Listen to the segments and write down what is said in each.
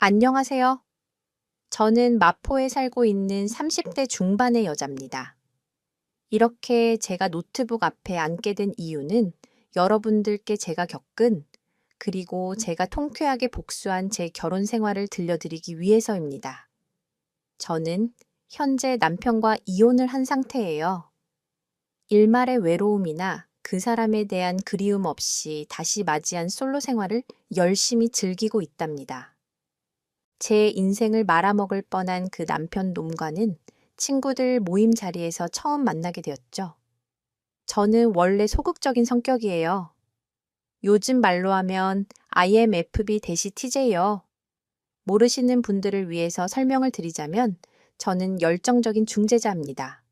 안녕하세요. 저는 마포에 살고 있는 30대 중반의 여자입니다. 이렇게 제가 노트북 앞에 앉게 된 이유는 여러분들께 제가 겪은 그리고 제가 통쾌하게 복수한 제 결혼 생활을 들려드리기 위해서입니다. 저는 현재 남편과 이혼을 한 상태예요. 일말의 외로움이나 그 사람에 대한 그리움 없이 다시 맞이한 솔로 생활을 열심히 즐기고 있답니다. 제 인생을 말아먹을 뻔한 그 남편 놈과는 친구들 모임 자리에서 처음 만나게 되었죠. 저는 원래 소극적인 성격이에요. 요즘 말로 하면 IMFB 대시 TJ요. 모르시는 분들을 위해서 설명을 드리자면 저는 열정적인 중재자입니다.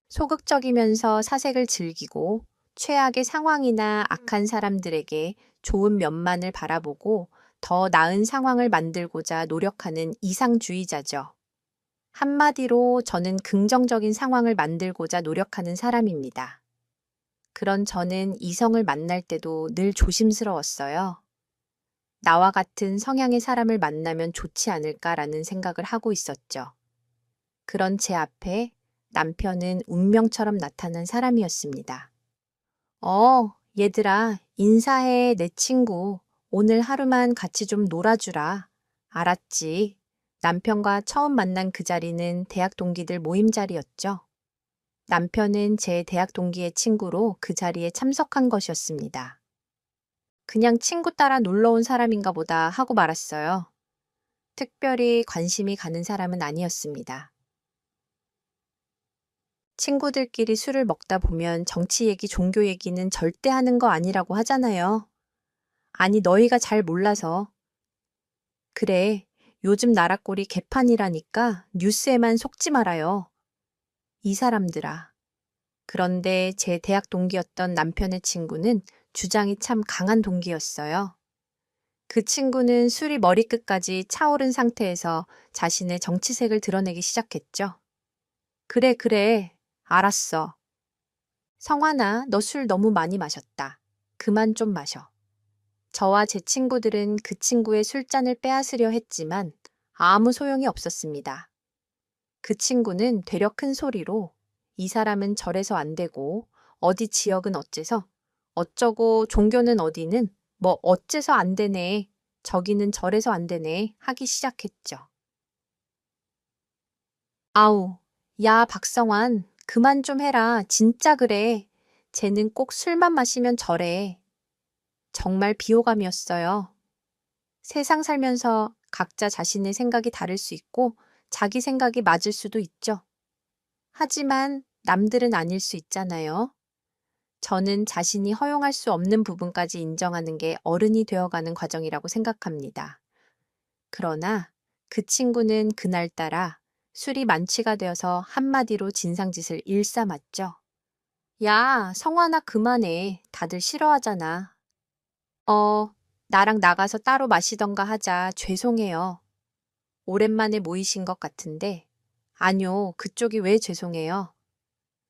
소극적이면서 사색을 즐기고 최악의 상황이나 악한 사람들에게 좋은 면만을 바라보고 더 나은 상황을 만들고자 노력하는 이상주의자죠. 한마디로 저는 긍정적인 상황을 만들고자 노력하는 사람입니다. 그런 저는 이성을 만날 때도 늘 조심스러웠어요. 나와 같은 성향의 사람을 만나면 좋지 않을까라는 생각을 하고 있었죠. 그런 제 앞에 남편은 운명처럼 나타난 사람이었습니다. 얘들아, 인사해, 내 친구. 오늘 하루만 같이 좀 놀아주라. 알았지? 남편과 처음 만난 그 자리는 대학 동기들 모임 자리였죠. 남편은 제 대학 동기의 친구로 그 자리에 참석한 것이었습니다. 그냥 친구 따라 놀러 온 사람인가 보다 하고 말았어요. 특별히 관심이 가는 사람은 아니었습니다. 친구들끼리 술을 먹다 보면 정치 얘기, 종교 얘기는 절대 하는 거 아니라고 하잖아요. 아니, 너희가 잘 몰라서. 그래, 요즘 나라 꼴이 개판이라니까 뉴스에만 속지 말아요. 이 사람들아. 그런데 제 대학 동기였던 남편의 친구는 주장이 참 강한 동기였어요. 그 친구는 술이 머리끝까지 차오른 상태에서 자신의 정치색을 드러내기 시작했죠. 그래, 그래. 알았어. 성환아, 너 술 너무 많이 마셨다. 그만 좀 마셔. 저와 제 친구들은 그 친구의 술잔을 빼앗으려 했지만 아무 소용이 없었습니다. 그 친구는 되려 큰 소리로 이 사람은 절에서 안 되고 어디 지역은 어째서 어쩌고 종교는 어디는 뭐 어째서 안 되네. 저기는 절에서 안 되네 하기 시작했죠. 아우, 야 박성환 그만 좀 해라. 진짜 그래. 쟤는 꼭 술만 마시면 저래. 정말 비호감이었어요. 세상 살면서 각자 자신의 생각이 다를 수 있고 자기 생각이 맞을 수도 있죠. 하지만 남들은 아닐 수 있잖아요. 저는 자신이 허용할 수 없는 부분까지 인정하는 게 어른이 되어가는 과정이라고 생각합니다. 그러나 그 친구는 그날따라 술이 만취가 되어서 한마디로 진상짓을 일삼았죠. 야, 성환아 그만해. 다들 싫어하잖아. 나랑 나가서 따로 마시던가 하자. 죄송해요. 오랜만에 모이신 것 같은데. 아니요, 그쪽이 왜 죄송해요?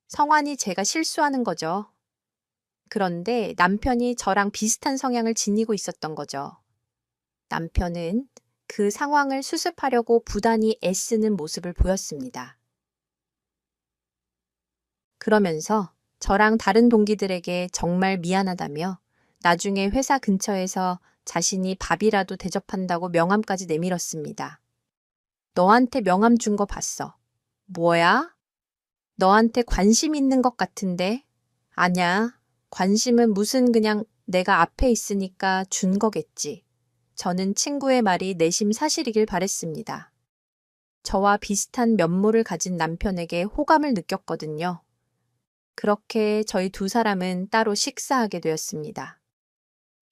성환이 제가 실수하는 거죠. 그런데 남편이 저랑 비슷한 성향을 지니고 있었던 거죠. 남편은 그 상황을 수습하려고 부단히 애쓰는 모습을 보였습니다. 그러면서 저랑 다른 동기들에게 정말 미안하다며 나중에 회사 근처에서 자신이 밥이라도 대접한다고 명함까지 내밀었습니다. 너한테 명함 준 거 봤어. 뭐야? 너한테 관심 있는 것 같은데? 아냐. 관심은 무슨 그냥 내가 앞에 있으니까 준 거겠지. 저는 친구의 말이 내심 사실이길 바랬습니다. 저와 비슷한 면모를 가진 남편에게 호감을 느꼈거든요. 그렇게 저희 두 사람은 따로 식사하게 되었습니다.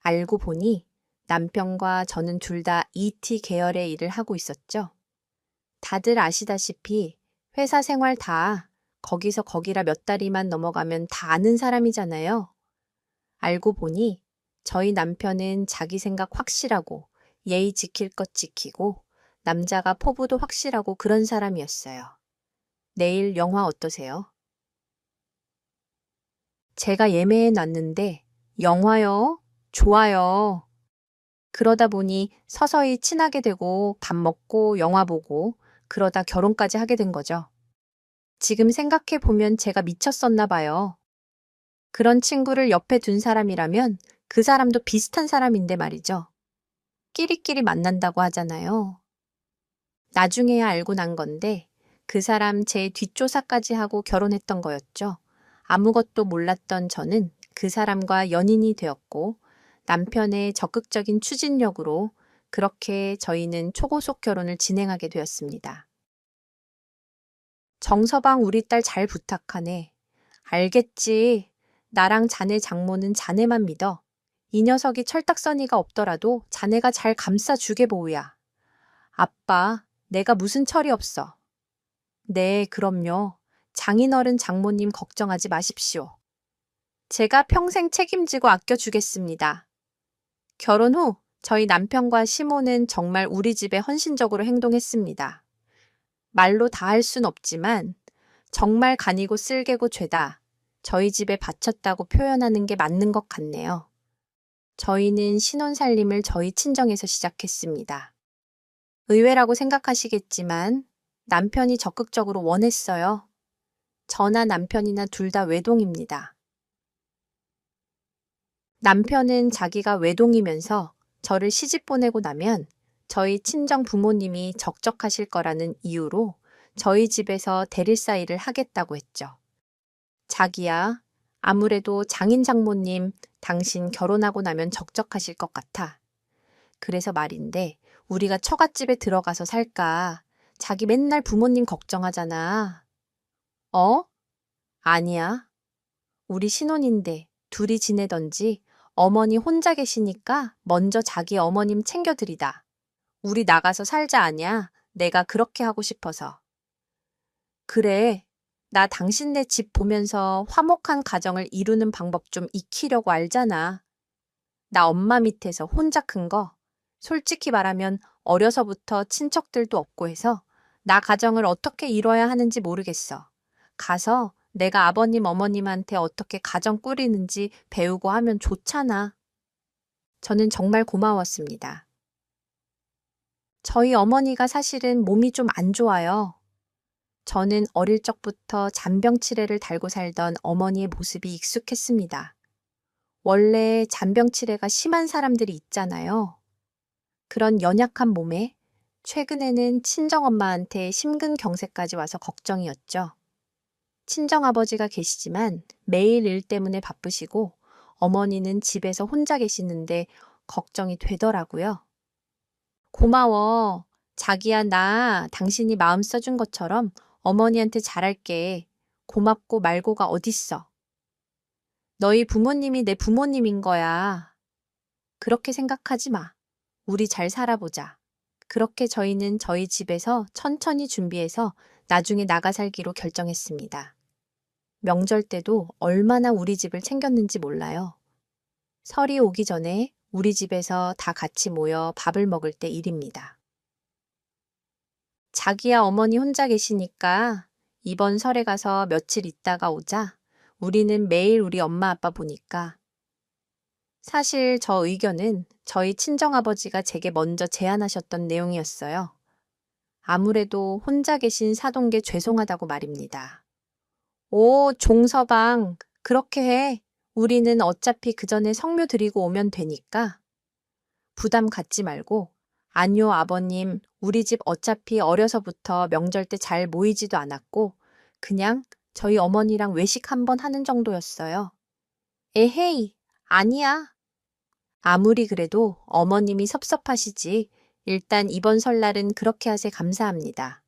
알고 보니 남편과 저는 둘 다 ET 계열의 일을 하고 있었죠. 다들 아시다시피 회사 생활 다 거기서 거기라 몇 달이만 넘어가면 다 아는 사람이잖아요. 알고 보니 저희 남편은 자기 생각 확실하고 예의 지킬 것 지키고 남자가 포부도 확실하고 그런 사람이었어요. 내일 영화 어떠세요? 제가 예매해 놨는데 영화요? 좋아요. 그러다 보니 서서히 친하게 되고 밥 먹고 영화 보고 그러다 결혼까지 하게 된 거죠. 지금 생각해 보면 제가 미쳤었나 봐요. 그런 친구를 옆에 둔 사람이라면 그 사람도 비슷한 사람인데 말이죠. 끼리끼리 만난다고 하잖아요. 나중에야 알고 난 건데 그 사람 제 뒷조사까지 하고 결혼했던 거였죠. 아무것도 몰랐던 저는 그 사람과 연인이 되었고 남편의 적극적인 추진력으로 그렇게 저희는 초고속 결혼을 진행하게 되었습니다. 정서방 우리 딸 잘 부탁하네. 알겠지. 나랑 자네 장모는 자네만 믿어. 이 녀석이 철딱서니가 없더라도 자네가 잘 감싸주게 보우야. 아빠, 내가 무슨 철이 없어. 네, 그럼요. 장인어른 장모님 걱정하지 마십시오. 제가 평생 책임지고 아껴주겠습니다. 결혼 후 저희 남편과 시모는 정말 우리 집에 헌신적으로 행동했습니다. 말로 다 할 순 없지만 정말 간이고 쓸개고 죄다 저희 집에 바쳤다고 표현하는 게 맞는 것 같네요. 저희는 신혼살림을 저희 친정에서 시작했습니다. 의외라고 생각하시겠지만 남편이 적극적으로 원했어요. 저나 남편이나 둘 다 외동입니다. 남편은 자기가 외동이면서 저를 시집 보내고 나면 저희 친정 부모님이 적적하실 거라는 이유로 저희 집에서 대릴사이를 하겠다고 했죠. 자기야, 아무래도 장인 장모님 당신 결혼하고 나면 적적하실 것 같아. 그래서 말인데 우리가 처갓집에 들어가서 살까? 자기 맨날 부모님 걱정하잖아. 어? 아니야. 우리 신혼인데 둘이 지내던지 어머니 혼자 계시니까 먼저 자기 어머님 챙겨드리다. 우리 나가서 살자 아냐? 내가 그렇게 하고 싶어서. 그래. 나 당신네 집 보면서 화목한 가정을 이루는 방법 좀 익히려고 알잖아. 나 엄마 밑에서 혼자 큰 거. 솔직히 말하면 어려서부터 친척들도 없고 해서 나 가정을 어떻게 이뤄야 하는지 모르겠어. 가서 내가 아버님 어머님한테 어떻게 가정 꾸리는지 배우고 하면 좋잖아. 저는 정말 고마웠습니다. 저희 어머니가 사실은 몸이 좀 안 좋아요. 저는 어릴 적부터 잔병치레를 달고 살던 어머니의 모습이 익숙했습니다. 원래 잔병치레가 심한 사람들이 있잖아요. 그런 연약한 몸에 최근에는 친정엄마한테 심근경색까지 와서 걱정이었죠. 친정아버지가 계시지만 매일 일 때문에 바쁘시고 어머니는 집에서 혼자 계시는데 걱정이 되더라고요. 고마워. 자기야, 나 당신이 마음 써준 것처럼 어머니한테 잘할게. 고맙고 말고가 어딨어. 너희 부모님이 내 부모님인 거야. 그렇게 생각하지 마. 우리 잘 살아보자. 그렇게 저희는 저희 집에서 천천히 준비해서 나중에 나가 살기로 결정했습니다. 명절 때도 얼마나 우리 집을 챙겼는지 몰라요. 설이 오기 전에 우리 집에서 다 같이 모여 밥을 먹을 때 일입니다. 자기야 어머니 혼자 계시니까 이번 설에 가서 며칠 있다가 오자. 우리는 매일 우리 엄마 아빠 보니까. 사실 저 의견은 저희 친정아버지가 제게 먼저 제안하셨던 내용이었어요. 아무래도 혼자 계신 사돈께 죄송하다고 말입니다. 오, 종서방, 그렇게 해. 우리는 어차피 그 전에 성묘 드리고 오면 되니까. 부담 갖지 말고, 아니요, 아버님, 우리 집 어차피 어려서부터 명절 때 잘 모이지도 않았고, 그냥 저희 어머니랑 외식 한번 하는 정도였어요. 에헤이, 아니야. 아무리 그래도 어머님이 섭섭하시지. 일단 이번 설날은 그렇게 하세 감사합니다.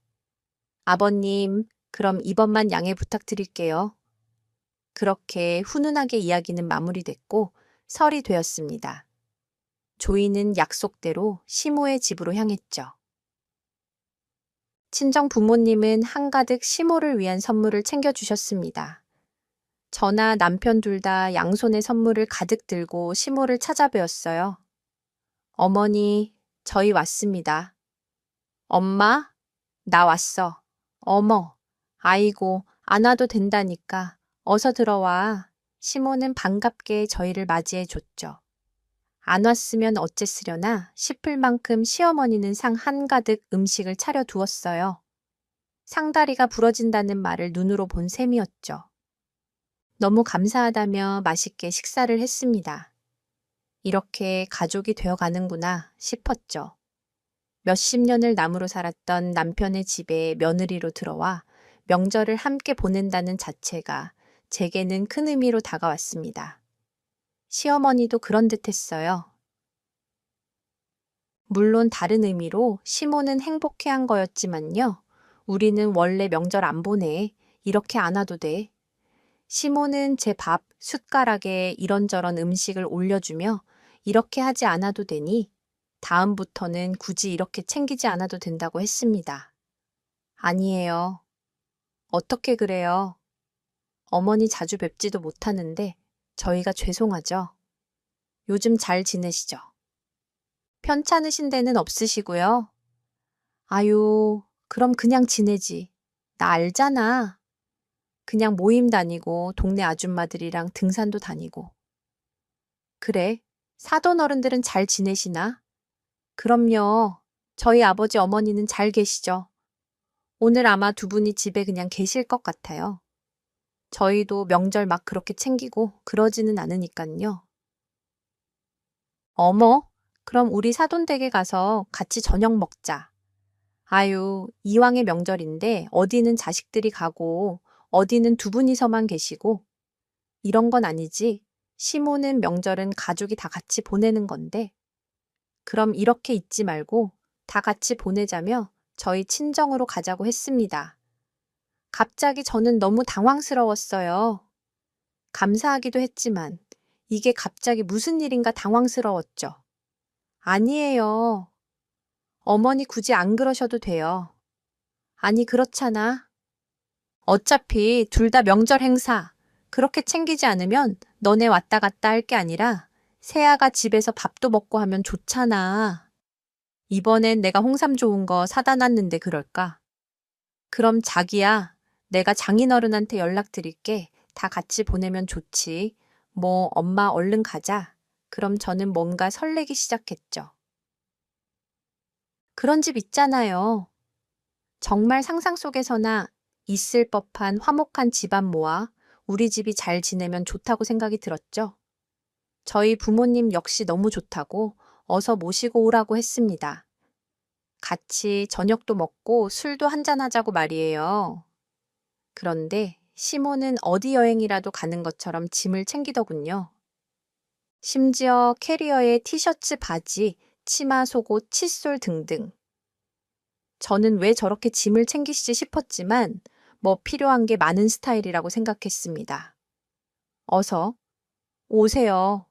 아버님, 그럼 이번만 양해 부탁드릴게요. 그렇게 훈훈하게 이야기는 마무리됐고 설이 되었습니다. 조이는 약속대로 시모의 집으로 향했죠. 친정 부모님은 한가득 시모를 위한 선물을 챙겨주셨습니다. 저나 남편 둘 다 양손에 선물을 가득 들고 시모를 찾아뵈었어요. 어머니, 저희 왔습니다. 엄마, 나 왔어. 어머, 아이고, 안 와도 된다니까. 어서 들어와. 시모는 반갑게 저희를 맞이해 줬죠. 안 왔으면 어쨌으려나 싶을 만큼 시어머니는 상 한가득 음식을 차려두었어요. 상다리가 부러진다는 말을 눈으로 본 셈이었죠. 너무 감사하다며 맛있게 식사를 했습니다. 이렇게 가족이 되어 가는구나 싶었죠. 몇십 년을 남으로 살았던 남편의 집에 며느리로 들어와 명절을 함께 보낸다는 자체가 제게는 큰 의미로 다가왔습니다. 시어머니도 그런 듯 했어요. 물론 다른 의미로 시모는 행복해한 거였지만요. 우리는 원래 명절 안 보내. 이렇게 안 와도 돼. 시모는 제 밥, 숟가락에 이런저런 음식을 올려주며 이렇게 하지 않아도 되니 다음부터는 굳이 이렇게 챙기지 않아도 된다고 했습니다. 아니에요. 어떻게 그래요? 어머니 자주 뵙지도 못하는데 저희가 죄송하죠. 요즘 잘 지내시죠? 편찮으신 데는 없으시고요. 아유, 그럼 그냥 지내지. 나 알잖아. 그냥 모임 다니고 동네 아줌마들이랑 등산도 다니고. 그래, 사돈 어른들은 잘 지내시나? 그럼요. 저희 아버지 어머니는 잘 계시죠. 오늘 아마 두 분이 집에 그냥 계실 것 같아요. 저희도 명절 막 그렇게 챙기고 그러지는 않으니깐요. 어머, 그럼 우리 사돈 댁에 가서 같이 저녁 먹자. 아유, 이왕의 명절인데 어디는 자식들이 가고 어디는 두 분이서만 계시고 이런 건 아니지. 시모는 명절은 가족이 다 같이 보내는 건데 그럼 이렇게 있지 말고 다 같이 보내자며 저희 친정으로 가자고 했습니다. 갑자기 저는 너무 당황스러웠어요. 감사하기도 했지만 이게 갑자기 무슨 일인가 당황스러웠죠. 아니에요. 어머니 굳이 안 그러셔도 돼요. 아니, 그렇잖아. 어차피 둘 다 명절 행사. 그렇게 챙기지 않으면 너네 왔다 갔다 할 게 아니라 세아가 집에서 밥도 먹고 하면 좋잖아. 이번엔 내가 홍삼 좋은 거 사다 놨는데 그럴까? 그럼 자기야, 내가 장인어른한테 연락드릴게. 다 같이 보내면 좋지. 뭐 엄마 얼른 가자. 그럼 저는 뭔가 설레기 시작했죠. 그런 집 있잖아요. 정말 상상 속에서나 있을 법한 화목한 집안 모아 우리 집이 잘 지내면 좋다고 생각이 들었죠. 저희 부모님 역시 너무 좋다고 어서 모시고 오라고 했습니다. 같이 저녁도 먹고 술도 한잔하자고 말이에요. 그런데 시모는 어디 여행이라도 가는 것처럼 짐을 챙기더군요. 심지어 캐리어에 티셔츠, 바지, 치마, 속옷, 칫솔 등등. 저는 왜 저렇게 짐을 챙기시지 싶었지만 뭐 필요한 게 많은 스타일이라고 생각했습니다. 어서 오세요.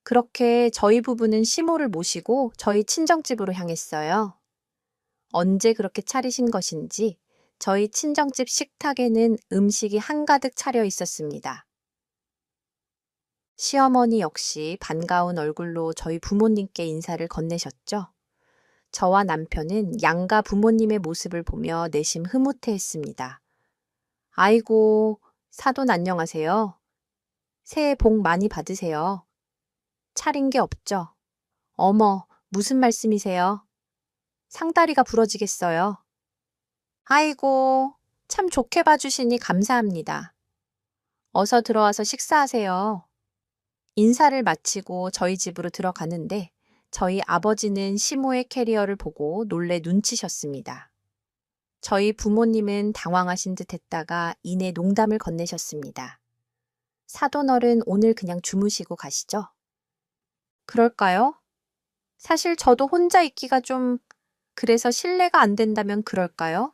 그렇게 저희 부부는 시모를 모시고 저희 친정집으로 향했어요. 언제 그렇게 차리신 것인지 저희 친정집 식탁에는 음식이 한가득 차려 있었습니다. 시어머니 역시 반가운 얼굴로 저희 부모님께 인사를 건네셨죠. 저와 남편은 양가 부모님의 모습을 보며 내심 흐뭇해했습니다. 아이고, 사돈 안녕하세요. 새해 복 많이 받으세요. 차린 게 없죠. 어머, 무슨 말씀이세요? 상다리가 부러지겠어요. 아이고, 참 좋게 봐주시니 감사합니다. 어서 들어와서 식사하세요. 인사를 마치고 저희 집으로 들어가는데 저희 아버지는 시모의 캐리어를 보고 놀래 눈치셨습니다. 저희 부모님은 당황하신 듯 했다가 이내 농담을 건네셨습니다. 사돈어른 오늘 그냥 주무시고 가시죠? 그럴까요? 사실 저도 혼자 있기가 좀 그래서 실례가 안 된다면 그럴까요?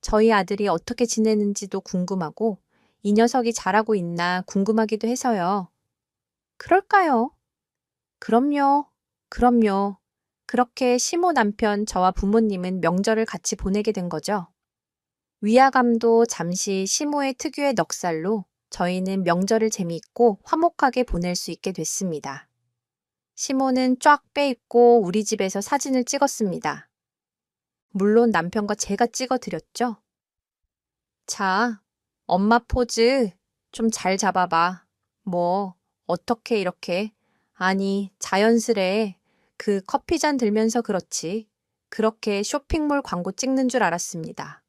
저희 아들이 어떻게 지내는지도 궁금하고 이 녀석이 잘하고 있나 궁금하기도 해서요. 그럴까요? 그럼요. 그럼요. 그렇게 시모 남편 저와 부모님은 명절을 같이 보내게 된 거죠. 위화감도 잠시 시모의 특유의 넉살로 저희는 명절을 재미있고 화목하게 보낼 수 있게 됐습니다. 시모는 쫙 빼입고 우리 집에서 사진을 찍었습니다. 물론 남편과 제가 찍어드렸죠. 자, 엄마 포즈 좀 잘 잡아봐. 뭐, 어떻게 이렇게? 아니, 자연스레. 그 커피잔 들면서 그렇지. 그렇게 쇼핑몰 광고 찍는 줄 알았습니다.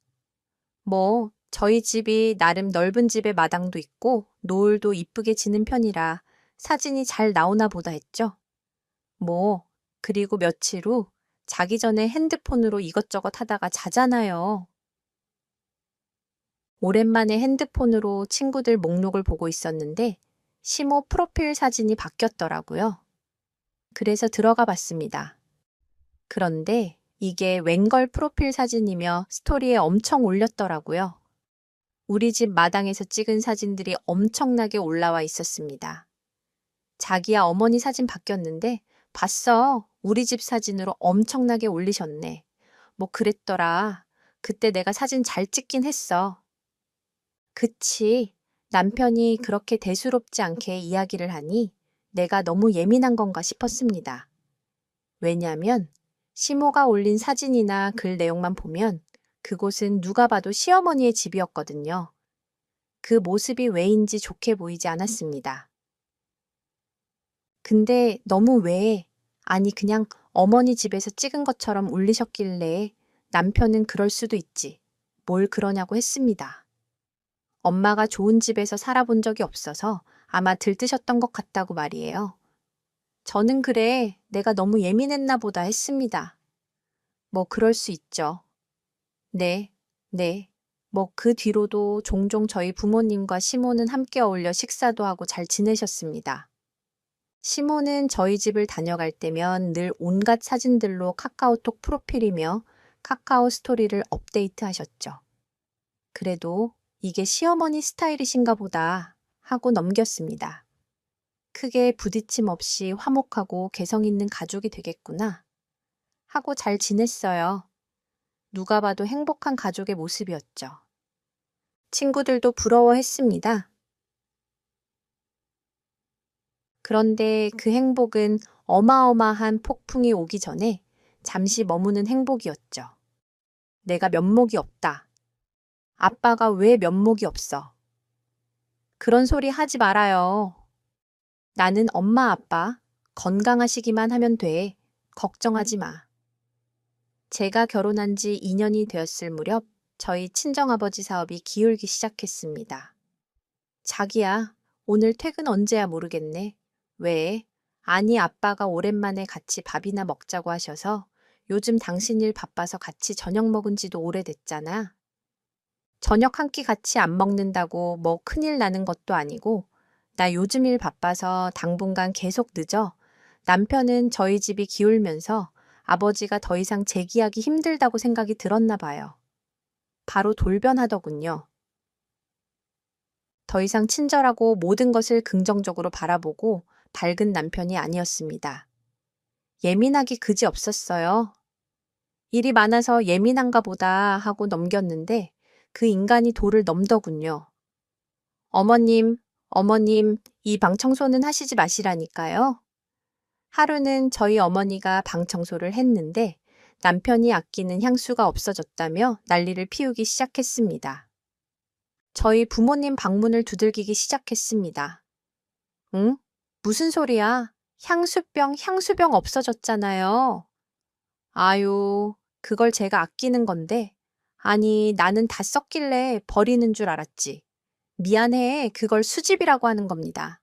뭐, 저희 집이 나름 넓은 집에 마당도 있고 노을도 이쁘게 지는 편이라 사진이 잘 나오나 보다 했죠. 뭐, 그리고 며칠 후 자기 전에 핸드폰으로 이것저것 하다가 자잖아요. 오랜만에 핸드폰으로 친구들 목록을 보고 있었는데 시모 프로필 사진이 바뀌었더라고요. 그래서 들어가 봤습니다. 그런데 이게 웬걸 프로필 사진이며 스토리에 엄청 올렸더라고요. 우리 집 마당에서 찍은 사진들이 엄청나게 올라와 있었습니다. 자기야 어머니 사진 바뀌었는데 봤어. 우리 집 사진으로 엄청나게 올리셨네. 뭐 그랬더라. 그때 내가 사진 잘 찍긴 했어. 그치. 남편이 그렇게 대수롭지 않게 이야기를 하니 내가 너무 예민한 건가 싶었습니다. 왜냐면 시모가 올린 사진이나 글 내용만 보면 그곳은 누가 봐도 시어머니의 집이었거든요. 그 모습이 왜인지 좋게 보이지 않았습니다. 근데 너무 왜, 아니 그냥 어머니 집에서 찍은 것처럼 올리셨길래 남편은 그럴 수도 있지. 뭘 그러냐고 했습니다. 엄마가 좋은 집에서 살아본 적이 없어서 아마 들뜨셨던 것 같다고 말이에요. 저는 그래, 내가 너무 예민했나 보다 했습니다. 뭐 그럴 수 있죠. 네, 네. 뭐 그 뒤로도 종종 저희 부모님과 시모는 함께 어울려 식사도 하고 잘 지내셨습니다. 시모는 저희 집을 다녀갈 때면 늘 온갖 사진들로 카카오톡 프로필이며 카카오 스토리를 업데이트 하셨죠. 그래도 이게 시어머니 스타일이신가 보다 하고 넘겼습니다. 크게 부딪힘 없이 화목하고 개성 있는 가족이 되겠구나 하고 잘 지냈어요. 누가 봐도 행복한 가족의 모습이었죠. 친구들도 부러워했습니다. 그런데 그 행복은 어마어마한 폭풍이 오기 전에 잠시 머무는 행복이었죠. 내가 면목이 없다. 아빠가 왜 면목이 없어? 그런 소리 하지 말아요. 나는 엄마 아빠 건강하시기만 하면 돼. 걱정하지 마. 제가 결혼한 지 2년이 되었을 무렵 저희 친정아버지 사업이 기울기 시작했습니다. 자기야, 오늘 퇴근 언제야 모르겠네. 왜? 아니, 아빠가 오랜만에 같이 밥이나 먹자고 하셔서 요즘 당신 일 바빠서 같이 저녁 먹은 지도 오래됐잖아. 저녁 한 끼 같이 안 먹는다고 뭐 큰일 나는 것도 아니고 나 요즘 일 바빠서 당분간 계속 늦어. 남편은 저희 집이 기울면서 아버지가 더 이상 재기하기 힘들다고 생각이 들었나 봐요. 바로 돌변하더군요. 더 이상 친절하고 모든 것을 긍정적으로 바라보고 밝은 남편이 아니었습니다. 예민하기 그지 없었어요. 일이 많아서 예민한가 보다 하고 넘겼는데 그 인간이 도를 넘더군요. 어머님, 어머님, 이 방 청소는 하시지 마시라니까요. 하루는 저희 어머니가 방 청소를 했는데 남편이 아끼는 향수가 없어졌다며 난리를 피우기 시작했습니다. 저희 부모님 방문을 두들기기 시작했습니다. 응? 무슨 소리야? 향수병 없어졌잖아요. 아유, 그걸 제가 아끼는 건데. 아니, 나는 다 썼길래 버리는 줄 알았지. 미안해, 그걸 수집이라고 하는 겁니다.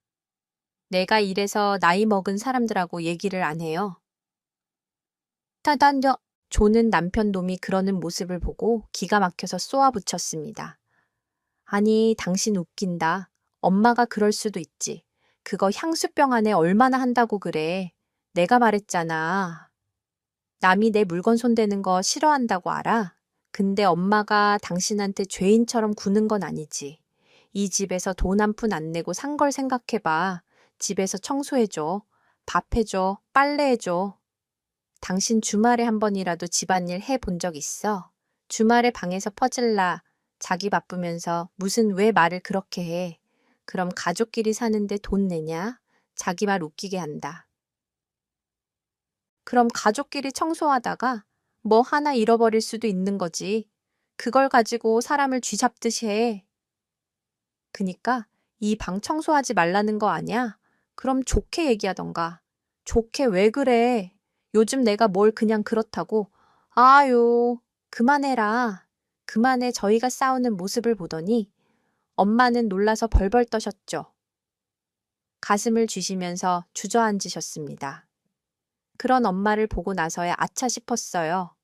내가 이래서 나이 먹은 사람들하고 얘기를 안 해요. 타단저, 조는 남편 놈이 그러는 모습을 보고 기가 막혀서 쏘아붙였습니다. 아니, 당신 웃긴다. 엄마가 그럴 수도 있지. 그거 향수병 안에 얼마나 한다고 그래. 내가 말했잖아. 남이 내 물건 손대는 거 싫어한다고 알아? 근데 엄마가 당신한테 죄인처럼 구는 건 아니지. 이 집에서 돈 한 푼 안 내고 산 걸 생각해봐. 집에서 청소해줘. 밥 해줘. 빨래해줘. 당신 주말에 한 번이라도 집안일 해본 적 있어? 주말에 방에서 퍼즐나. 자기 바쁘면서 무슨 왜 말을 그렇게 해. 그럼 가족끼리 사는데 돈 내냐? 자기 말 웃기게 한다. 그럼 가족끼리 청소하다가 뭐 하나 잃어버릴 수도 있는 거지. 그걸 가지고 사람을 쥐잡듯이 해. 그니까 이 방 청소하지 말라는 거 아냐? 그럼 좋게 얘기하던가. 좋게 왜 그래? 요즘 내가 뭘 그냥 그렇다고. 아유, 그만해라. 그만해 저희가 싸우는 모습을 보더니 엄마는 놀라서 벌벌 떠셨죠. 가슴을 쥐시면서 주저앉으셨습니다. 그런 엄마를 보고 나서야 아차 싶었어요.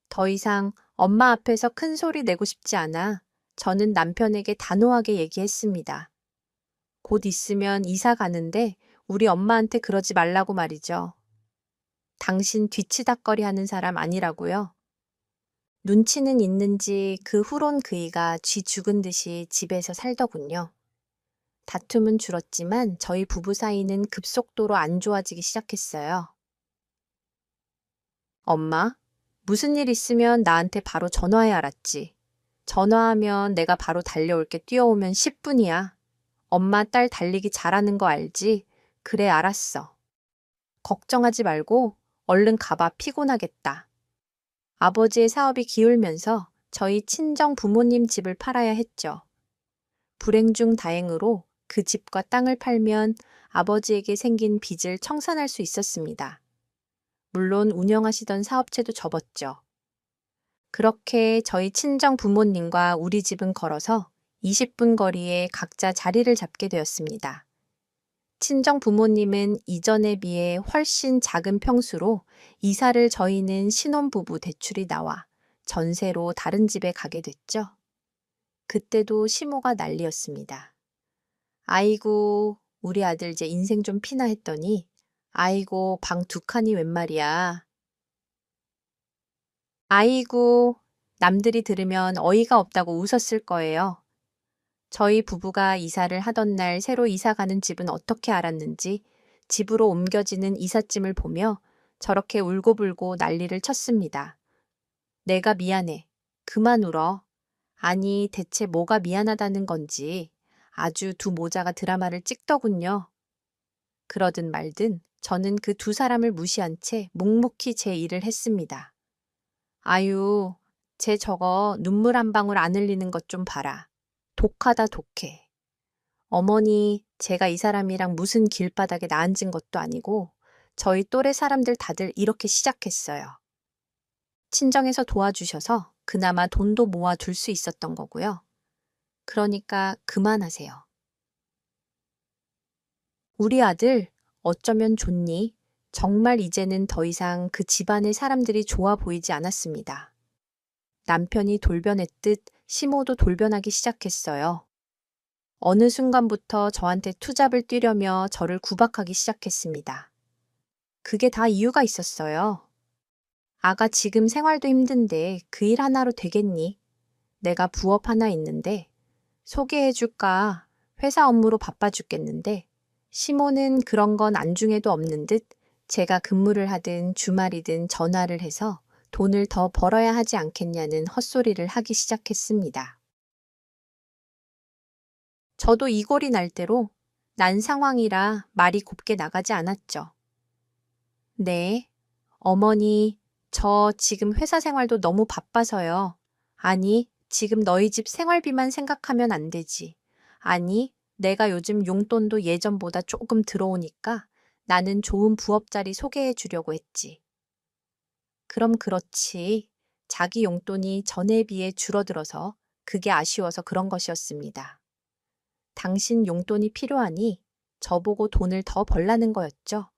더 이상 엄마 앞에서 큰 소리 내고 싶지 않아 저는 남편에게 단호하게 얘기했습니다. 곧 있으면 이사 가는데 우리 엄마한테 그러지 말라고 말이죠. 당신 뒤치다꺼리 하는 사람 아니라고요. 눈치는 있는지 그 후론 그이가 쥐 죽은 듯이 집에서 살더군요. 다툼은 줄었지만 저희 부부 사이는 급속도로 안 좋아지기 시작했어요. 엄마, 무슨 일 있으면 나한테 바로 전화해 알았지. 전화하면 내가 바로 달려올게 뛰어오면 10분이야. 엄마 딸 달리기 잘하는 거 알지? 그래 알았어. 걱정하지 말고 얼른 가봐 피곤하겠다. 아버지의 사업이 기울면서 저희 친정 부모님 집을 팔아야 했죠. 불행 중 다행으로 그 집과 땅을 팔면 아버지에게 생긴 빚을 청산할 수 있었습니다. 물론 운영하시던 사업체도 접었죠. 그렇게 저희 친정 부모님과 우리 집은 걸어서 20분 거리에 각자 자리를 잡게 되었습니다. 친정 부모님은 이전에 비해 훨씬 작은 평수로 이사를 저희는 신혼부부 대출이 나와 전세로 다른 집에 가게 됐죠. 그때도 시모가 난리였습니다. 아이고, 우리 아들 이제 인생 좀 피나 했더니 아이고, 방 2칸이 웬 말이야. 아이고, 남들이 들으면 어이가 없다고 웃었을 거예요. 저희 부부가 이사를 하던 날 새로 이사 가는 집은 어떻게 알았는지 집으로 옮겨지는 이삿짐을 보며 저렇게 울고불고 난리를 쳤습니다. 내가 미안해. 그만 울어. 아니, 대체 뭐가 미안하다는 건지 아주 두 모자가 드라마를 찍더군요. 그러든 말든 저는 그 두 사람을 무시한 채 묵묵히 제 일을 했습니다. 아유, 쟤 저거 눈물 한 방울 안 흘리는 것 좀 봐라. 독하다 독해. 어머니, 제가 이 사람이랑 무슨 길바닥에 나앉은 것도 아니고 저희 또래 사람들 다들 이렇게 시작했어요. 친정에서 도와주셔서 그나마 돈도 모아둘 수 있었던 거고요. 그러니까 그만하세요. 우리 아들, 어쩌면 좋니? 정말 이제는 더 이상 그 집안의 사람들이 좋아 보이지 않았습니다. 남편이 돌변했듯 시모도 돌변하기 시작했어요. 어느 순간부터 저한테 투잡을 뛰려며 저를 구박하기 시작했습니다. 그게 다 이유가 있었어요. 아가 지금 생활도 힘든데 그 일 하나로 되겠니? 내가 부업 하나 있는데 소개해줄까? 회사 업무로 바빠 죽겠는데 시모는 그런 건 안중에도 없는 듯 제가 근무를 하든 주말이든 전화를 해서 돈을 더 벌어야 하지 않겠냐는 헛소리를 하기 시작했습니다. 저도 이골이 날 대로 난 상황이라 말이 곱게 나가지 않았죠. 네, 어머니, 저 지금 회사 생활도 너무 바빠서요. 아니, 지금 너희 집 생활비만 생각하면 안 되지. 아니, 내가 요즘 용돈도 예전보다 조금 들어오니까 나는 좋은 부업 자리 소개해 주려고 했지. 그럼 그렇지. 자기 용돈이 전에 비해 줄어들어서 그게 아쉬워서 그런 것이었습니다. 당신 용돈이 필요하니 저보고 돈을 더 벌라는 거였죠.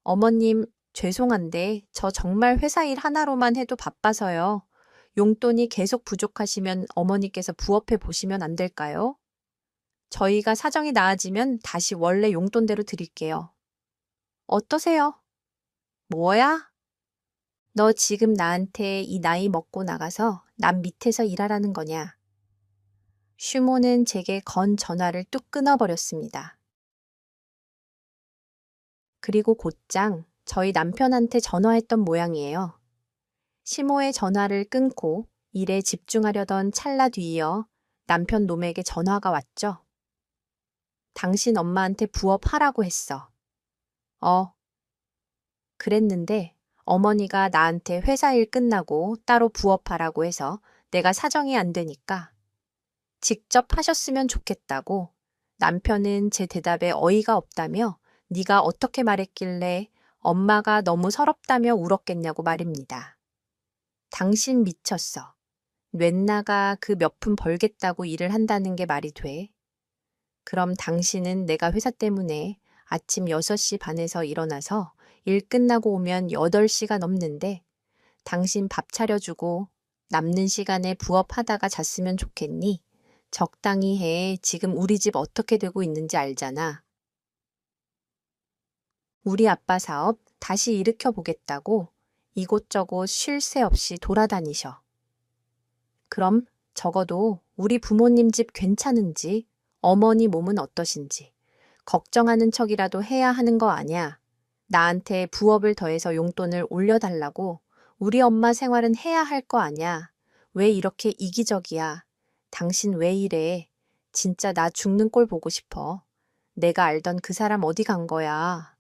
어머님, 죄송한데 저 정말 회사 일 하나로만 해도 바빠서요. 용돈이 계속 부족하시면 어머니께서 부업해 보시면 안 될까요? 저희가 사정이 나아지면 다시 원래 용돈대로 드릴게요. 어떠세요? 뭐야? 너 지금 나한테 이 나이 먹고 나가서 남 밑에서 일하라는 거냐? 슈모는 제게 건 전화를 뚝 끊어버렸습니다. 그리고 곧장 저희 남편한테 전화했던 모양이에요. 시모의 전화를 끊고 일에 집중하려던 찰나 뒤이어 남편 놈에게 전화가 왔죠. 당신 엄마한테 부업하라고 했어. 그랬는데 어머니가 나한테 회사 일 끝나고 따로 부업하라고 해서 내가 사정이 안 되니까 직접 하셨으면 좋겠다고 남편은 제 대답에 어이가 없다며 네가 어떻게 말했길래 엄마가 너무 서럽다며 울었겠냐고 말입니다. 당신 미쳤어. 넷나가 그 몇 푼 벌겠다고 일을 한다는 게 말이 돼? 그럼 당신은 내가 회사 때문에 아침 6시 반에서 일어나서 일 끝나고 오면 8시가 넘는데 당신 밥 차려주고 남는 시간에 부업하다가 잤으면 좋겠니? 적당히 해. 지금 우리 집 어떻게 되고 있는지 알잖아. 우리 아빠 사업 다시 일으켜 보겠다고 이곳저곳 쉴 새 없이 돌아다니셔. 그럼 적어도 우리 부모님 집 괜찮은지, 어머니 몸은 어떠신지 걱정하는 척이라도 해야 하는 거 아냐? 나한테 부업을 더해서 용돈을 올려달라고 우리 엄마 생활은 해야 할 거 아냐? 왜 이렇게 이기적이야? 당신 왜 이래? 진짜 나 죽는 꼴 보고 싶어. 내가 알던 그 사람 어디 간 거야?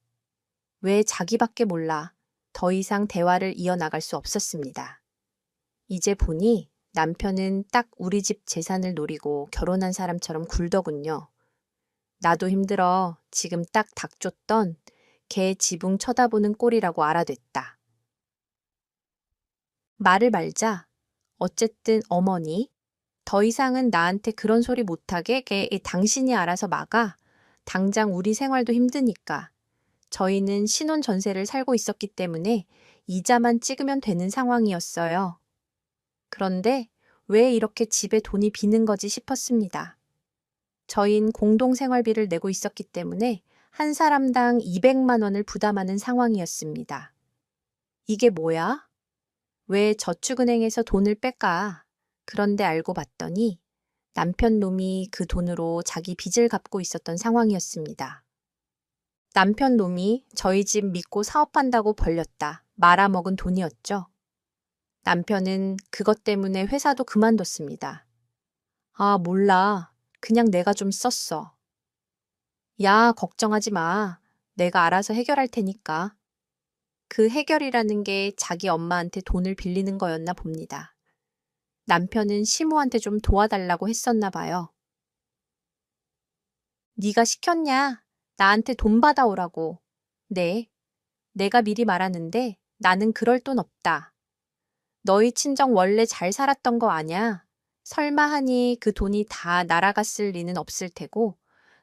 왜 자기밖에 몰라? 더 이상 대화를 이어나갈 수 없었습니다. 이제 보니 남편은 딱 우리 집 재산을 노리고 결혼한 사람처럼 굴더군요. 나도 힘들어. 지금 딱 닥쳤던 개 지붕 쳐다보는 꼴이라고 알아냈다. 말을 말자. 어쨌든 어머니, 더 이상은 나한테 그런 소리 못하게 당신이 알아서 막아. 당장 우리 생활도 힘드니까. 저희는 신혼 전세를 살고 있었기 때문에 이자만 찍으면 되는 상황이었어요. 그런데 왜 이렇게 집에 돈이 비는 거지 싶었습니다. 저흰 공동생활비를 내고 있었기 때문에 한 사람당 200만 원을 부담하는 상황이었습니다. 이게 뭐야? 왜 저축은행에서 돈을 뺄까? 그런데 알고 봤더니 남편 놈이 그 돈으로 자기 빚을 갚고 있었던 상황이었습니다. 남편 놈이 저희 집 믿고 사업한다고 벌렸다 말아먹은 돈이었죠. 남편은 그것 때문에 회사도 그만뒀습니다. 아, 몰라. 그냥 내가 좀 썼어. 야, 걱정하지 마. 내가 알아서 해결할 테니까. 그 해결이라는 게 자기 엄마한테 돈을 빌리는 거였나 봅니다. 남편은 시모한테 좀 도와달라고 했었나 봐요. 네가 시켰냐? 나한테 돈 받아오라고. 네. 내가 미리 말하는데 나는 그럴 돈 없다. 너희 친정 원래 잘 살았던 거 아냐? 설마 하니 그 돈이 다 날아갔을 리는 없을 테고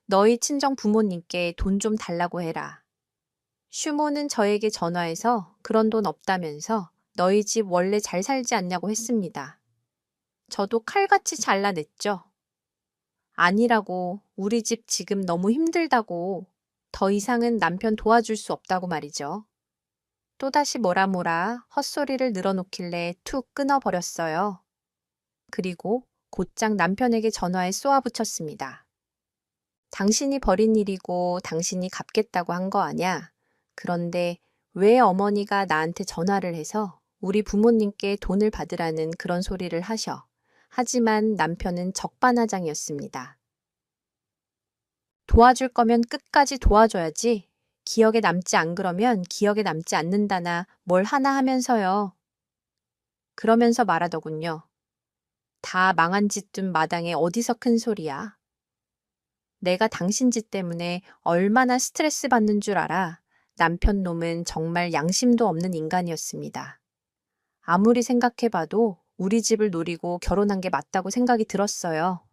너희 친정 부모님께 돈 좀 달라고 해라. 슈모는 저에게 전화해서 그런 돈 없다면서 너희 집 원래 잘 살지 않냐고 했습니다. 저도 칼같이 잘라냈죠. 아니라고, 우리 집 지금 너무 힘들다고. 더 이상은 남편 도와줄 수 없다고 말이죠. 또다시 뭐라 헛소리를 늘어놓길래 툭 끊어버렸어요. 그리고 곧장 남편에게 전화에 쏘아붙였습니다. 당신이 벌인 일이고 당신이 갚겠다고 한 거 아냐? 그런데 왜 어머니가 나한테 전화를 해서 우리 부모님께 돈을 받으라는 그런 소리를 하셔. 하지만 남편은 적반하장이었습니다. 도와줄 거면 끝까지 도와줘야지. 기억에 남지 안 그러면 기억에 남지 않는다나 뭘 하나 하면서요. 그러면서 말하더군요. 다 망한 짓든 마당에 어디서 큰 소리야. 내가 당신 짓 때문에 얼마나 스트레스 받는 줄 알아. 남편 놈은 정말 양심도 없는 인간이었습니다. 아무리 생각해봐도 우리 집을 노리고 결혼한 게 맞다고 생각이 들었어요.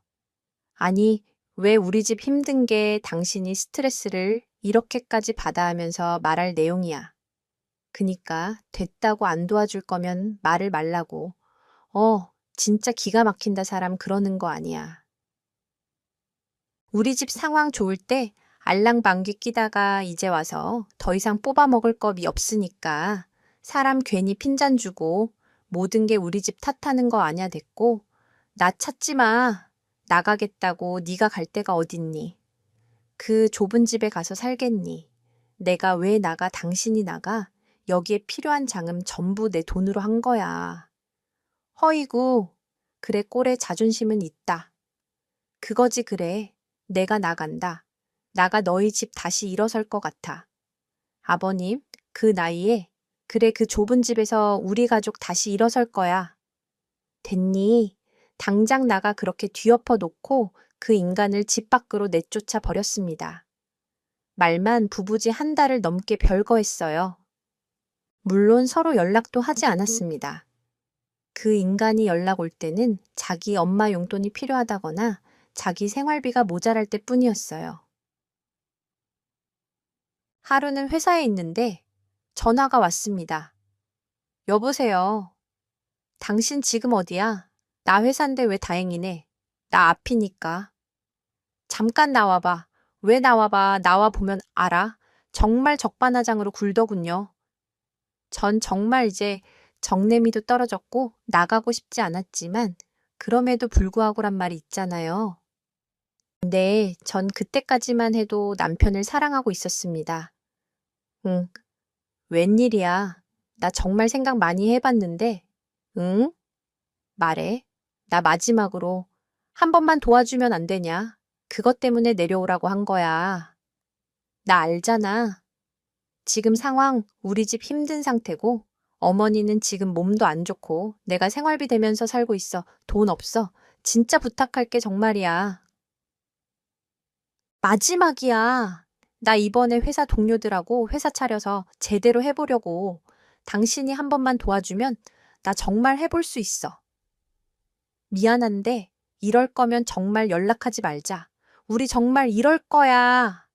아니, 왜 우리 집 힘든 게 당신이 스트레스를 이렇게까지 받아 하면서 말할 내용이야. 그니까 됐다고 안 도와줄 거면 말을 말라고. 진짜 기가 막힌다 사람 그러는 거 아니야. 우리 집 상황 좋을 때 알랑방귀 끼다가 이제 와서 더 이상 뽑아 먹을 겁이 없으니까 사람 괜히 핀잔 주고 모든 게 우리 집 탓하는 거 아냐 됐고 나 찾지 마. 나가겠다고 네가 갈 데가 어딨니? 그 좁은 집에 가서 살겠니? 내가 왜 나가 당신이 나가? 여기에 필요한 장음 전부 내 돈으로 한 거야. 허이구. 그래 꼴에 자존심은 있다. 그거지 그래. 내가 나간다. 나가 너희 집 다시 일어설 것 같아. 아버님, 그 나이에 그래 그 좁은 집에서 우리 가족 다시 일어설 거야. 됐니? 당장 나가 그렇게 뒤엎어 놓고 그 인간을 집 밖으로 내쫓아 버렸습니다. 말만 부부지 한 달을 넘게 별거했어요. 물론 서로 연락도 하지 않았습니다. 그 인간이 연락 올 때는 자기 엄마 용돈이 필요하다거나 자기 생활비가 모자랄 때뿐이었어요. 하루는 회사에 있는데 전화가 왔습니다. 여보세요. 당신 지금 어디야? 나 회사인데 왜 다행이네. 나 앞이니까. 잠깐 나와봐. 왜 나와봐. 나와 보면 알아. 정말 적반하장으로 굴더군요. 전 정말 이제 정내미도 떨어졌고 나가고 싶지 않았지만 그럼에도 불구하고란 말이 있잖아요. 근데 전 그때까지만 해도 남편을 사랑하고 있었습니다. 응, 웬일이야. 나 정말 생각 많이 해봤는데. 응? 말해. 나 마지막으로 한 번만 도와주면 안 되냐? 그것 때문에 내려오라고 한 거야. 나 알잖아. 지금 상황 우리 집 힘든 상태고 어머니는 지금 몸도 안 좋고 내가 생활비 대면서 살고 있어. 돈 없어. 진짜 부탁할게 정말이야. 마지막이야. 나 이번에 회사 동료들하고 회사 차려서 제대로 해보려고. 당신이 한 번만 도와주면 나 정말 해볼 수 있어. 미안한데 이럴 거면 정말 연락하지 말자. 우리 정말 이럴 거야.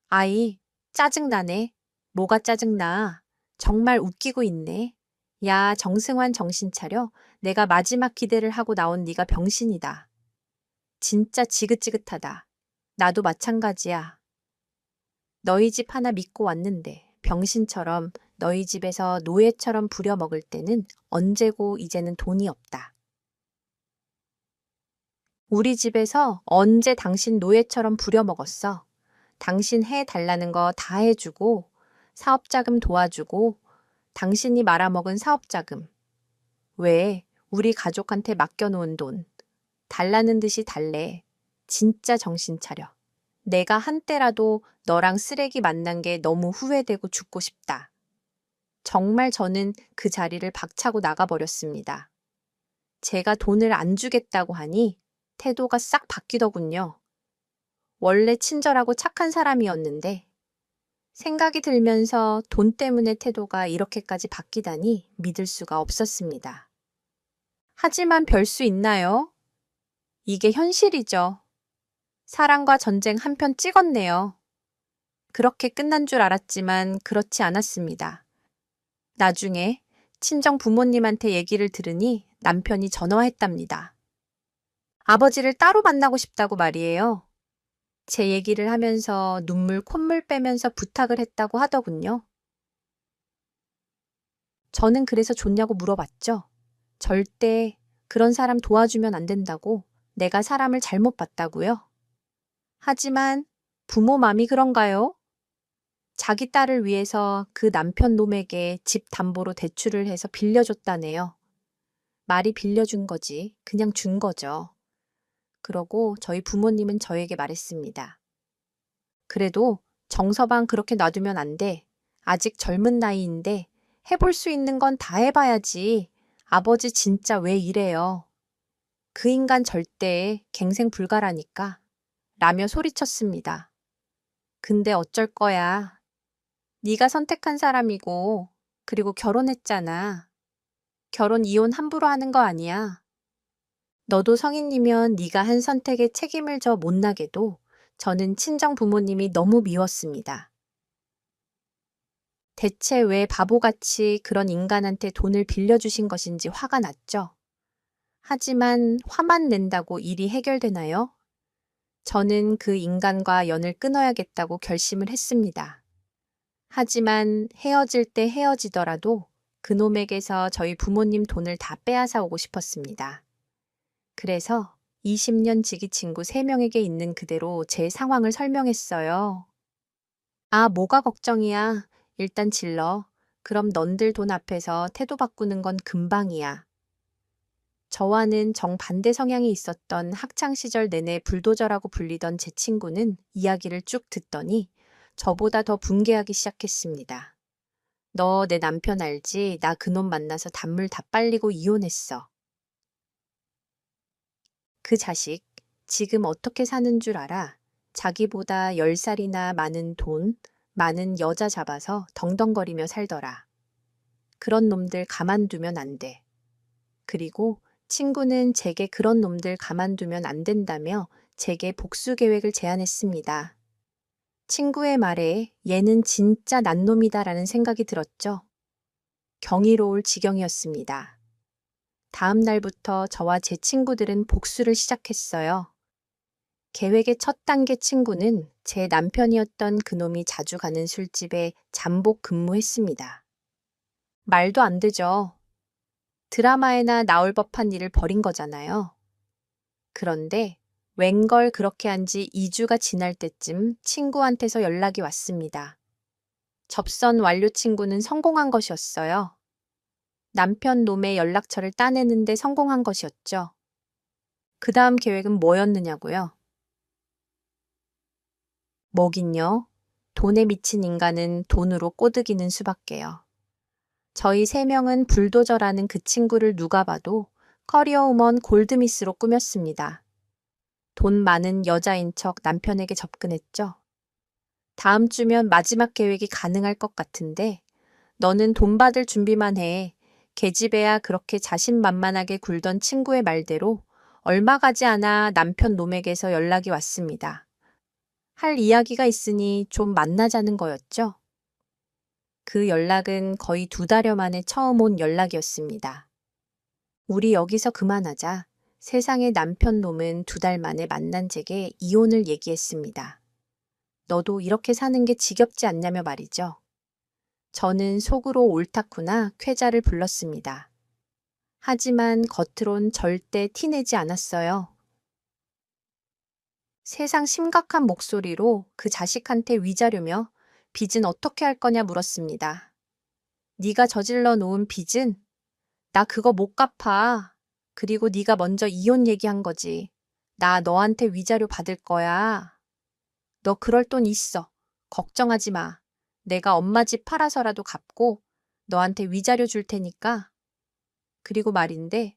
아이, 짜증나네. 뭐가 짜증나. 정말 웃기고 있네. 야, 정승환 정신 차려. 내가 마지막 기대를 하고 나온 네가 병신이다. 진짜 지긋지긋하다. 나도 마찬가지야. 너희 집 하나 믿고 왔는데 병신처럼 너희 집에서 노예처럼 부려먹을 때는 언제고 이제는 돈이 없다. 우리 집에서 언제 당신 노예처럼 부려먹었어? 당신 해달라는 거 다 해주고 사업자금 도와주고 당신이 말아먹은 사업자금. 왜 우리 가족한테 맡겨놓은 돈. 달라는 듯이 달래. 진짜 정신 차려. 내가 한때라도 너랑 쓰레기 만난 게 너무 후회되고 죽고 싶다. 정말 저는 그 자리를 박차고 나가버렸습니다. 제가 돈을 안 주겠다고 하니 태도가 싹 바뀌더군요. 원래 친절하고 착한 사람이었는데 생각이 들면서 돈 때문에 태도가 이렇게까지 바뀌다니 믿을 수가 없었습니다. 하지만 별 수 있나요? 이게 현실이죠. 사랑과 전쟁 한 편 찍었네요. 그렇게 끝난 줄 알았지만 그렇지 않았습니다. 나중에 친정 부모님한테 얘기를 들으니 남편이 전화했답니다. 아버지를 따로 만나고 싶다고 말이에요. 제 얘기를 하면서 눈물 콧물 빼면서 부탁을 했다고 하더군요. 저는 그래서 좋냐고 물어봤죠. 절대 그런 사람 도와주면 안 된다고, 내가 사람을 잘못 봤다고요. 하지만 부모 맘이 그런가요? 자기 딸을 위해서 그 남편 놈에게 집 담보로 대출을 해서 빌려줬다네요. 말이 빌려준 거지, 그냥 준 거죠. 그러고 저희 부모님은 저에게 말했습니다. 그래도 정서방 그렇게 놔두면 안 돼. 아직 젊은 나이인데 해볼 수 있는 건 다 해봐야지. 아버지 진짜 왜 이래요. 그 인간 절대 갱생 불가라니까. 라며 소리쳤습니다. 근데 어쩔 거야. 네가 선택한 사람이고 그리고 결혼했잖아. 결혼 이혼 함부로 하는 거 아니야. 너도 성인이면 네가 한 선택에 책임을 져 못 나게도 저는 친정 부모님이 너무 미웠습니다. 대체 왜 바보같이 그런 인간한테 돈을 빌려주신 것인지 화가 났죠. 하지만 화만 낸다고 일이 해결되나요? 저는 그 인간과 연을 끊어야겠다고 결심을 했습니다. 하지만 헤어질 때 헤어지더라도 그놈에게서 저희 부모님 돈을 다 빼앗아 오고 싶었습니다. 그래서 20년 지기 친구 3명에게 있는 그대로 제 상황을 설명했어요. 아, 뭐가 걱정이야. 일단 질러. 그럼 넌들 돈 앞에서 태도 바꾸는 건 금방이야. 저와는 정반대 성향이 있었던 학창시절 내내 불도저라고 불리던 제 친구는 이야기를 쭉 듣더니 저보다 더 분개하기 시작했습니다. 너 내 남편 알지? 나 그놈 만나서 단물 다 빨리고 이혼했어. 그 자식, 지금 어떻게 사는 줄 알아? 자기보다 10살이나 많은 돈, 많은 여자 잡아서 덩덩거리며 살더라. 그런 놈들 가만두면 안 돼. 그리고 친구는 제게 그런 놈들 가만두면 안 된다며 제게 복수 계획을 제안했습니다. 친구의 말에 얘는 진짜 난놈이다라는 생각이 들었죠. 경이로울 지경이었습니다. 다음 날부터 저와 제 친구들은 복수를 시작했어요. 계획의 첫 단계 친구는 제 남편이었던 그놈이 자주 가는 술집에 잠복 근무했습니다. 말도 안 되죠. 드라마에나 나올 법한 일을 벌인 거잖아요. 그런데 웬걸 그렇게 한 지 2주가 지날 때쯤 친구한테서 연락이 왔습니다. 접선 완료 친구는 성공한 것이었어요. 남편 놈의 연락처를 따내는데 성공한 것이었죠. 그 다음 계획은 뭐였느냐고요? 뭐긴요. 돈에 미친 인간은 돈으로 꼬드기는 수밖에요. 저희 3명은 불도저라는 그 친구를 누가 봐도 커리어 우먼 골드미스로 꾸몄습니다. 돈 많은 여자인 척 남편에게 접근했죠. 다음 주면 마지막 계획이 가능할 것 같은데 너는 돈 받을 준비만 해. 계집애야 그렇게 자신만만하게 굴던 친구의 말대로 얼마 가지 않아 남편 놈에게서 연락이 왔습니다. 할 이야기가 있으니 좀 만나자는 거였죠. 그 연락은 거의 2달여 만에 처음 온 연락이었습니다. 우리 여기서 그만하자. 세상의 남편 놈은 2달 만에 만난 제게 이혼을 얘기했습니다. 너도 이렇게 사는 게 지겹지 않냐며 말이죠. 저는 속으로 옳다구나 쾌자를 불렀습니다. 하지만 겉으론 절대 티내지 않았어요. 세상 심각한 목소리로 그 자식한테 위자료며 빚은 어떻게 할 거냐 물었습니다. 네가 저질러 놓은 빚은 나 그거 못 갚아. 그리고 네가 먼저 이혼 얘기한 거지. 나 너한테 위자료 받을 거야. 너 그럴 돈 있어. 걱정하지 마. 내가 엄마 집 팔아서라도 갚고 너한테 위자료 줄 테니까. 그리고 말인데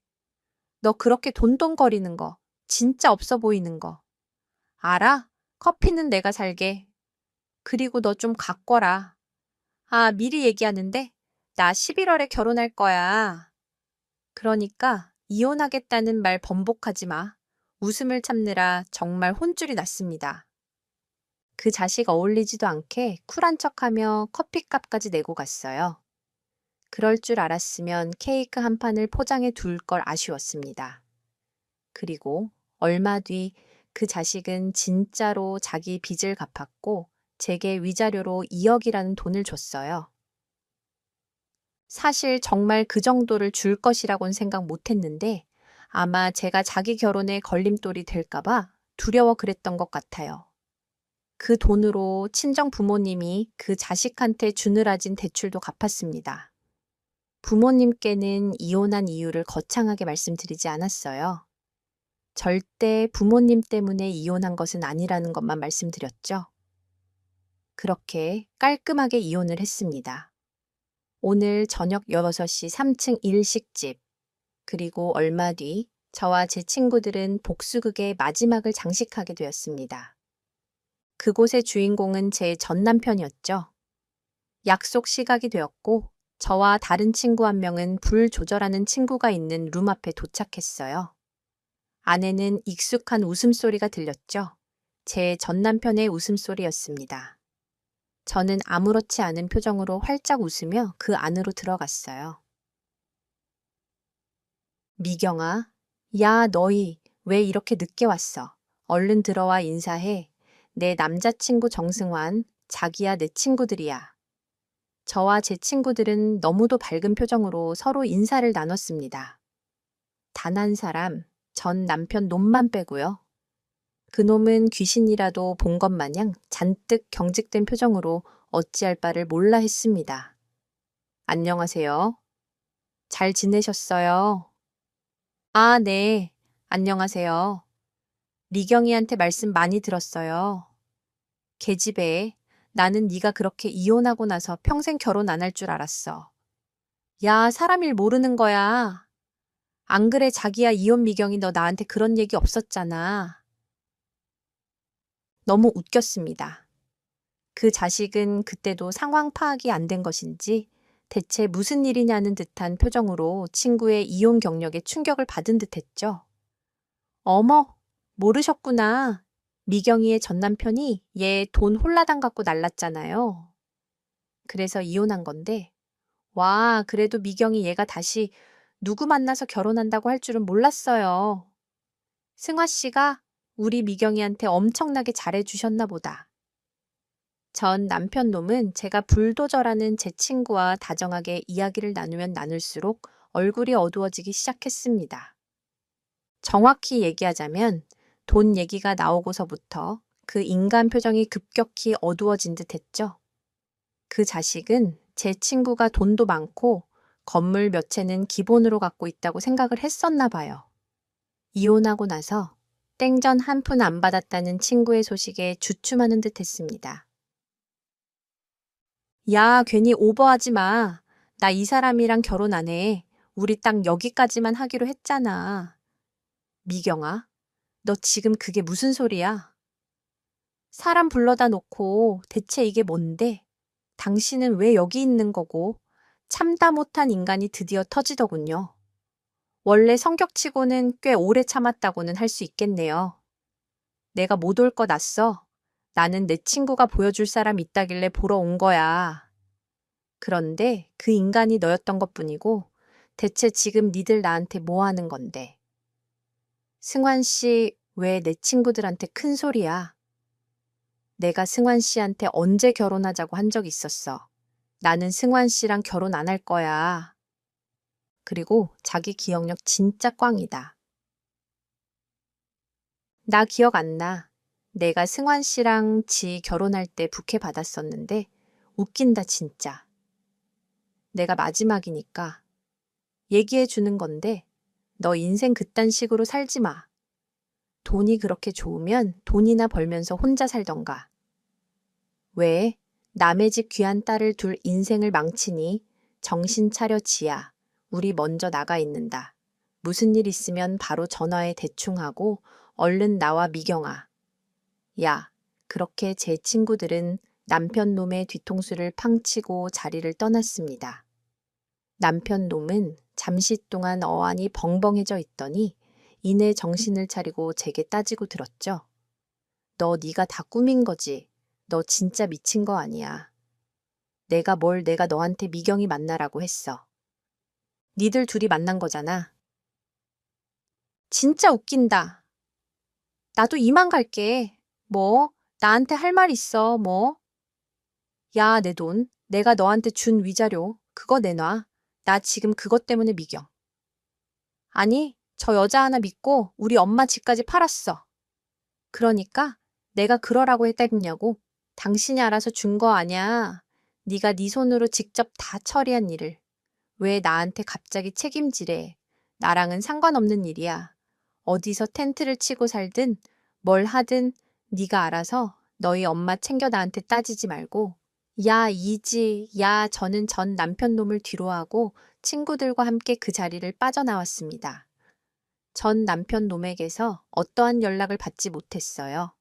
너 그렇게 돈돈거리는 거 진짜 없어 보이는 거. 알아? 커피는 내가 살게. 그리고 너 좀 가꿔라. 아, 미리 얘기하는데 나 11월에 결혼할 거야. 그러니까 이혼하겠다는 말 번복하지 마. 웃음을 참느라 정말 혼쭐이 났습니다. 그 자식 어울리지도 않게 쿨한 척하며 커피값까지 내고 갔어요. 그럴 줄 알았으면 케이크 한 판을 포장해 둘 걸 아쉬웠습니다. 그리고 얼마 뒤 그 자식은 진짜로 자기 빚을 갚았고 제게 위자료로 2억이라는 돈을 줬어요. 사실 정말 그 정도를 줄 것이라고는 생각 못했는데 아마 제가 자기 결혼에 걸림돌이 될까봐 두려워 그랬던 것 같아요. 그 돈으로 친정 부모님이 그 자식한테 주느라 진 대출도 갚았습니다. 부모님께는 이혼한 이유를 거창하게 말씀드리지 않았어요. 절대 부모님 때문에 이혼한 것은 아니라는 것만 말씀드렸죠. 그렇게 깔끔하게 이혼을 했습니다. 오늘 저녁 6시 3층 일식집, 그리고 얼마 뒤 저와 제 친구들은 복수극의 마지막을 장식하게 되었습니다. 그곳의 주인공은 제 전 남편이었죠. 약속 시각이 되었고 저와 다른 친구 한 명은 불 조절하는 친구가 있는 룸 앞에 도착했어요. 안에는 익숙한 웃음소리가 들렸죠. 제 전 남편의 웃음소리였습니다. 저는 아무렇지 않은 표정으로 활짝 웃으며 그 안으로 들어갔어요. 미경아, 야, 너희 왜 이렇게 늦게 왔어? 얼른 들어와 인사해. 내 남자친구 정승환, 자기야 내 친구들이야. 저와 제 친구들은 너무도 밝은 표정으로 서로 인사를 나눴습니다. 단 한 사람, 전 남편 놈만 빼고요. 그놈은 귀신이라도 본 것 마냥 잔뜩 경직된 표정으로 어찌할 바를 몰라 했습니다. 안녕하세요. 잘 지내셨어요? 아, 네. 안녕하세요. 미경이한테 말씀 많이 들었어요. 계집애, 나는 네가 그렇게 이혼하고 나서 평생 결혼 안 할 줄 알았어. 야, 사람 일 모르는 거야. 안 그래 자기야 이혼 미경이 너 나한테 그런 얘기 없었잖아. 너무 웃겼습니다. 그 자식은 그때도 상황 파악이 안 된 것인지 대체 무슨 일이냐는 듯한 표정으로 친구의 이혼 경력에 충격을 받은 듯했죠. 어머, 모르셨구나. 미경이의 전 남편이 얘 돈 홀라당 갖고 날랐잖아요. 그래서 이혼한 건데, 와, 그래도 미경이 얘가 다시 누구 만나서 결혼한다고 할 줄은 몰랐어요. 승화 씨가 우리 미경이한테 엄청나게 잘해주셨나 보다. 전 남편 놈은 제가 불도저라는 제 친구와 다정하게 이야기를 나누면 나눌수록 얼굴이 어두워지기 시작했습니다. 정확히 얘기하자면 돈 얘기가 나오고서부터 그 인간 표정이 급격히 어두워진 듯 했죠. 그 자식은 제 친구가 돈도 많고 건물 몇 채는 기본으로 갖고 있다고 생각을 했었나 봐요. 이혼하고 나서 땡전 한 푼 안 받았다는 친구의 소식에 주춤하는 듯 했습니다. 야, 괜히 오버하지 마. 나 이 사람이랑 결혼 안 해. 우리 딱 여기까지만 하기로 했잖아. 미경아, 너 지금 그게 무슨 소리야? 사람 불러다 놓고 대체 이게 뭔데? 당신은 왜 여기 있는 거고? 참다 못한 인간이 드디어 터지더군요. 원래 성격치고는 꽤 오래 참았다고는 할 수 있겠네요. 내가 못 올 거 났어. 나는 내 친구가 보여줄 사람 있다길래 보러 온 거야. 그런데 그 인간이 너였던 것뿐이고 대체 지금 니들 나한테 뭐 하는 건데? 승환 씨, 왜 내 친구들한테 큰 소리야? 내가 승환 씨한테 언제 결혼하자고 한 적 있었어. 나는 승환 씨랑 결혼 안 할 거야. 그리고 자기 기억력 진짜 꽝이다. 나 기억 안 나. 내가 승환 씨랑 지 결혼할 때 부케 받았었는데 웃긴다 진짜. 내가 마지막이니까 얘기해 주는 건데 너 인생 그딴 식으로 살지 마. 돈이 그렇게 좋으면 돈이나 벌면서 혼자 살던가. 왜 남의 집 귀한 딸을 둘 인생을 망치니? 정신 차려 지야. 우리 먼저 나가 있는다. 무슨 일 있으면 바로 전화해 대충 하고 얼른 나와 미경아. 야, 그렇게 제 친구들은 남편 놈의 뒤통수를 팡치고 자리를 떠났습니다. 남편 놈은 잠시 동안 어안이 벙벙해져 있더니 이내 정신을 차리고 제게 따지고 들었죠. 너 네가 다 꾸민 거지. 너 진짜 미친 거 아니야. 내가 너한테 미경이 만나라고 했어. 니들 둘이 만난 거잖아. 진짜 웃긴다. 나도 이만 갈게. 뭐? 나한테 할 말 있어, 뭐? 야, 내 돈. 내가 너한테 준 위자료. 그거 내놔. 나 지금 그것 때문에 미경. 아니, 저 여자 하나 믿고 우리 엄마 집까지 팔았어. 그러니까 내가 그러라고 했다냐고. 당신이 알아서 준 거 아냐. 네가 네 손으로 직접 다 처리한 일을. 왜 나한테 갑자기 책임지래. 나랑은 상관없는 일이야. 어디서 텐트를 치고 살든 뭘 하든 네가 알아서 너희 엄마 챙겨 나한테 따지지 말고. 야, 이지. 야, 저는 전 남편 놈을 뒤로하고 친구들과 함께 그 자리를 빠져나왔습니다. 전 남편 놈에게서 어떠한 연락을 받지 못했어요.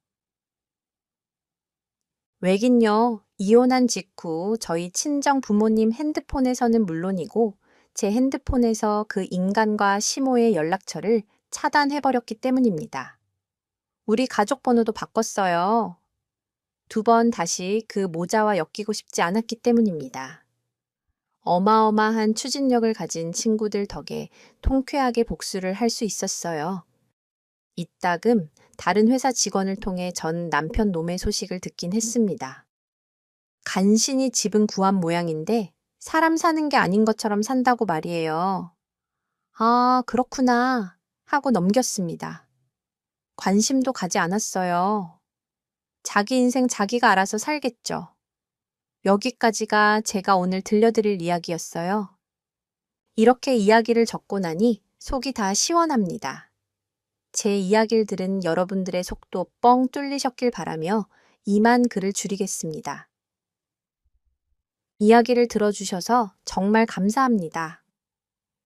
왜긴요, 이혼한 직후 저희 친정 부모님 핸드폰에서는 물론이고 제 핸드폰에서 그 인간과 시모의 연락처를 차단해버렸기 때문입니다. 우리 가족 번호도 바꿨어요. 2번 다시 그 모자와 엮이고 싶지 않았기 때문입니다. 어마어마한 추진력을 가진 친구들 덕에 통쾌하게 복수를 할 수 있었어요. 이따금 다른 회사 직원을 통해 전 남편 놈의 소식을 듣긴 했습니다. 간신히 집은 구한 모양인데 사람 사는 게 아닌 것처럼 산다고 말이에요. 아, 그렇구나 하고 넘겼습니다. 관심도 가지 않았어요. 자기 인생 자기가 알아서 살겠죠. 여기까지가 제가 오늘 들려드릴 이야기였어요. 이렇게 이야기를 적고 나니 속이 다 시원합니다. 제 이야기를 들은 여러분들의 속도 뻥 뚫리셨길 바라며 이만 글을 줄이겠습니다. 이야기를 들어주셔서 정말 감사합니다.